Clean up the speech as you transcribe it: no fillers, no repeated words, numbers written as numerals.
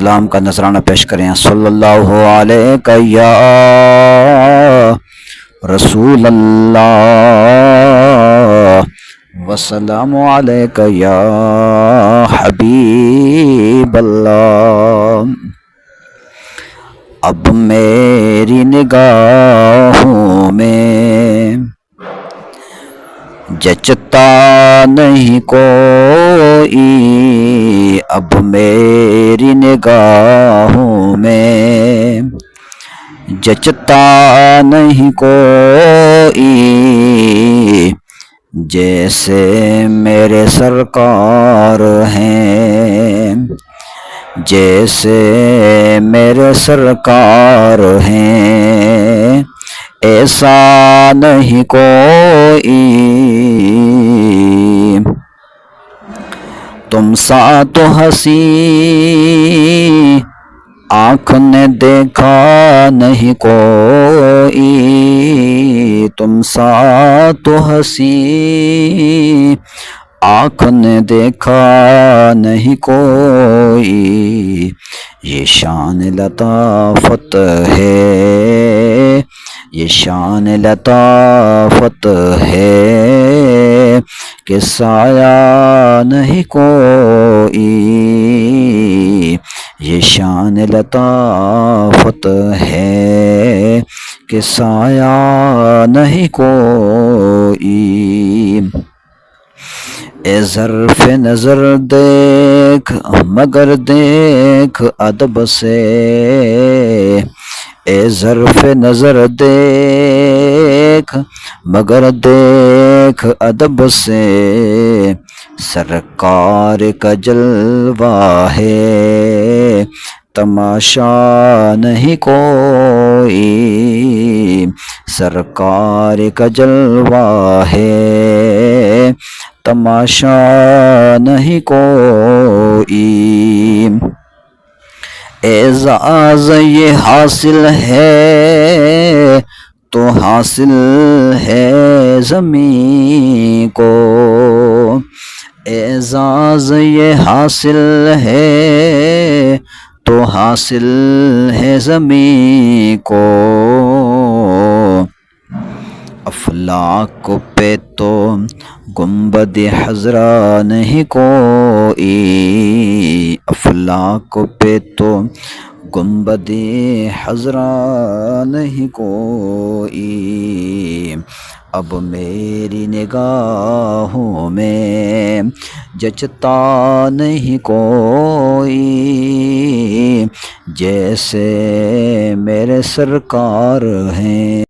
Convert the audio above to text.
سلام کا نذرانہ پیش کریں۔ صلی اللہ علیہ یا رسول اللہ، وسلام علیک یا حبیب اللہ۔ اب میری نگاہوں میں جچتا نہیں کوئی، اب میری نگاہوں میں جچتا نہیں کوئی، جیسے میرے سرکار ہیں، جیسے میرے سرکار ہیں، ایسا نہیں کوئی۔ تم سا تو ہنسی آنکھ نے دیکھا نہیں کوئی، تم سا تو ہنسی آنکھ نے دیکھا نہیں کوئی۔ یہ شان لطافت ہے، یہ شان لطافت ہے کہ سایہ نہیں کوئی، یہ شان لطافت ہے کہ سایہ نہیں کوئی۔ اے ظرف نظر دیکھ مگر دیکھ ادب سے، اے ظرف نظر دیکھ مگر دیکھ ادب سے، سرکار کا جلوہ ہے تماشا نہیں کوئی، سرکار کا جلوہ ہے تماشا نہیں کوئی۔ اعزاز یہ حاصل ہے تو حاصل ہے زمین کو، اعزاز یہ حاصل ہے تو حاصل ہے زمین کو۔ افلاک پہ تو گنبد خضرا نہیں کوئی، افلاک پہ تو گنبد خضرا نہیں کوئی، اب میری نگاہوں میں جچتا نہیں کوئی، جیسے میرے سرکار ہیں۔